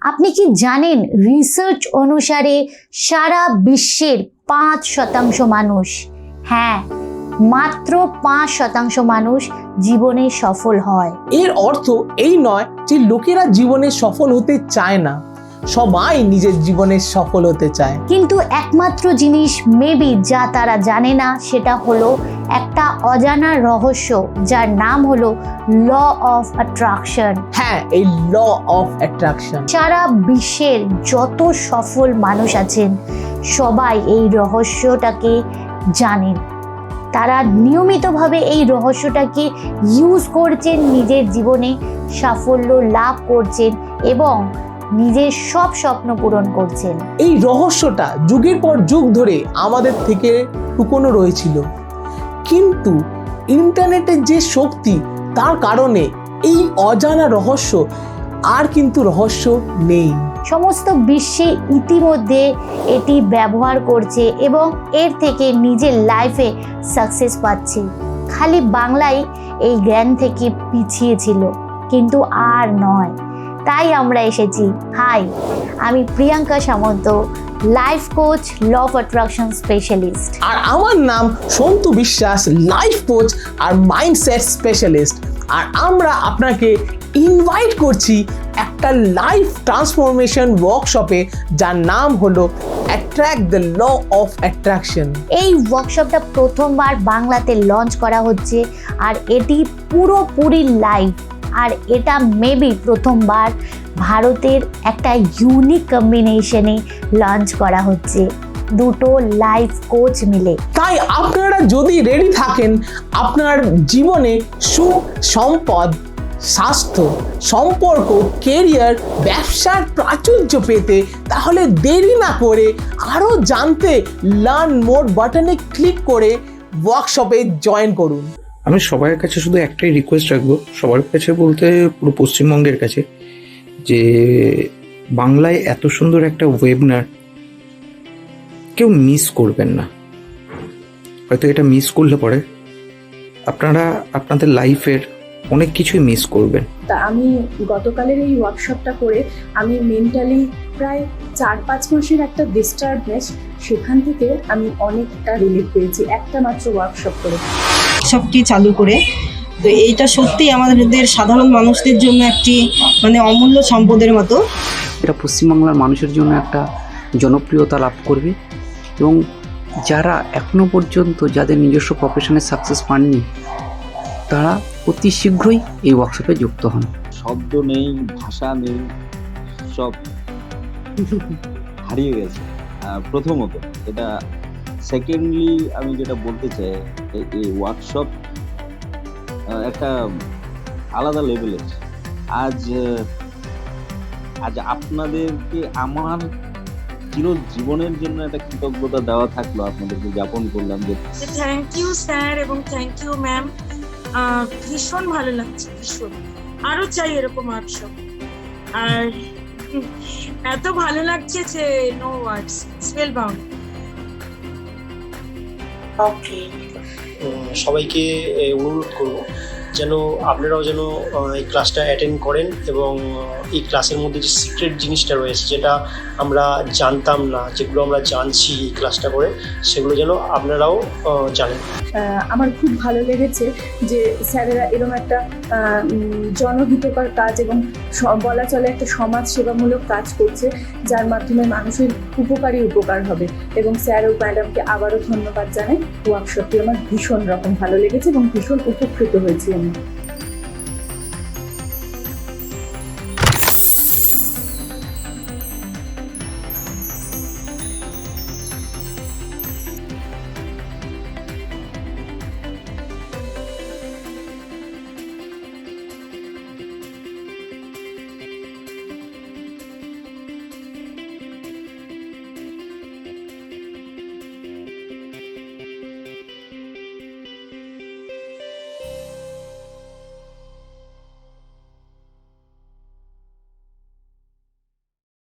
আপনি কি জানেন রিসার্চ অনুসারে সারা বিশ্বের 5% মানুষ, হ্যাঁ মাত্র 5% মানুষ জীবনে সফল হয়। এর অর্থ এই নয় যে লোকেরা জীবনে সফল হতে চায় না, সবাই নিজের জীবনে সফল হতে চায়। কিন্তু একমাত্র জিনিস মেবি যা তারা জানে না সেটা হলো একটা অজানা রহস্য যার নাম হলো ল অফ অ্যাট্রাকশন। হ্যাঁ, এই ল অফ অ্যাট্রাকশন। সারা বিশ্বের যত সফল মানুষ আছেন সবাই এই রহস্যটাকে জানেন। তারা নিয়মিতভাবে এই রহস্যটাকে ইউজ করছেন, নিজের জীবনে সাফল্য লাভ করছেন এবং নিজের সব স্বপ্ন পূরণ করছেন। এই রহস্যটা যুগের পর যুগ ধরে আমাদের থেকে লুকোনো রয়েছিল, কিন্তু ইন্টারনেটের যে শক্তি তার কারণে এই অজানা রহস্য আর কিন্তু রহস্য নেই। সমস্ত বিশ্বে ইতিমধ্যে এটি ব্যবহার করছে এবং এর থেকে নিজের লাইফে সাকসেস পাচ্ছে। খালি বাংলায় এই জ্ঞান থেকে পিছিয়ে ছিল, কিন্তু আর নয়। তাই আমরা এসেছি। হাই, আমি Priyanka Samanta, life coach, law of attraction specialist. আর আমার নাম সন্তু বিশ্বাস, লাইফ কোচ আর মাইন্ডসেট স্পেশালিস্ট। আর আমরা আপনাকে ইনভাইট করছি একটা লাইফ ট্রান্সফরমেশন ওয়ার্কশপে, যার নাম হলো attract the law of attraction. এই ওয়ার্কশপটা প্রথমবার বাংলাতে লঞ্চ করা হচ্ছে আর এটি পুরোপুরি লাইভ। আর এটা মেবি প্রথমবার ভারতের একটা ইউনিক কম্বিনেশনে লঞ্চ করা হচ্ছে, দুটো লাইফ কোচ মিলে। তাই আপনারা যদি রেডি থাকেন আপনার জীবনে সুখ, সম্পদ, স্বাস্থ্য, সম্পর্ক, কেরিয়ার, ব্যবসার প্রাচুর্য পেতে, তাহলে দেরি না করে আরও জানতে লার্ন মোর বাটনে ক্লিক করে ওয়ার্কশপে জয়েন করুন। আমি সবার কাছে শুধু একটাই রিকোয়েস্ট রাখবো, সবার কাছে বলতে পুরো পশ্চিমবঙ্গের কাছে, যে বাংলায় এত সুন্দর একটা ওয়েবিনার কেউ মিস করবেন না। হয়তো এটা মিস করলে পরে আপনারা আপনাদের লাইফের অনেক কিছুই মিস করবেন। তা আমি গতকালের এই ওয়ার্কশপটা করে আমি মেন্টালি প্রায় 4-5 মাসের একটা ডিস্টার্বনেস, সেখান থেকে আমি অনেকটা রিলিফ পেয়েছি একটা মাত্র ওয়ার্কশপ করে। ওয়ার্কশপটি চালু করে তো এইটা সত্যিই আমাদের সাধারণ মানুষদের জন্য একটি অমূল্য সম্পদের মতো। এটা পশ্চিমবাংলার মানুষের জন্য একটা জনপ্রিয়তা লাভ করবে এবং যারা এখনো পর্যন্ত যাদের নিজস্ব প্রফেশনে সাকসেস পাননি তারা অতি শীঘ্রই এই ওয়ার্কশপে যুক্ত হন। শব্দ নেই, ভাষা নেই, সব হারিয়ে গেছে প্রথমত এটা। সেকেন্ডলি আমি যেটা বলতে চাই, এই ওয়ার্কশপ একটা আলাদা লেভেলের। আজ আপনাদেরকে আমার চিরজীবনের জন্য একটা কৃতজ্ঞতা দেওয়া থাকলো, আপনাদেরকে জ্ঞাপন করলাম যে থ্যাংক ইউ স্যার এবং থ্যাংক ইউ ম্যাম। ভীষণ ভালো লাগছে, ভীষণ। আরো চাই এরকম ওয়ার্কশপ। আর এত ভালো লাগছে যে নো ওয়ার্ডস, স্পেল বাউন্ড। ওকে, সবাইকে অনুরোধ করব যেন আপনারাও যেন এই ক্লাসটা অ্যাটেন্ড করেন এবং এই ক্লাসের মধ্যে যে সিক্রেট জিনিসটা রয়েছে, যেটা আমরা জানতাম না, যেগুলো আমরা জানছি এই ক্লাসটা করে, সেগুলো যেন আপনারাও জানেন। আমার খুব ভালো লেগেছে যে স্যারেরা এরকম একটা জনহিতকর কাজ এবং বলা চলে একটা সমাজ সেবামূলক কাজ করছে, যার মাধ্যমে মানুষের উপকার হবে। এবং স্যার ও ম্যাডামকে আবারও ধন্যবাদ জানাই। ওয়ার্কশপটি আমার ভীষণ রকম ভালো লেগেছে এবং ভীষণ উপকৃত হয়েছি আমি।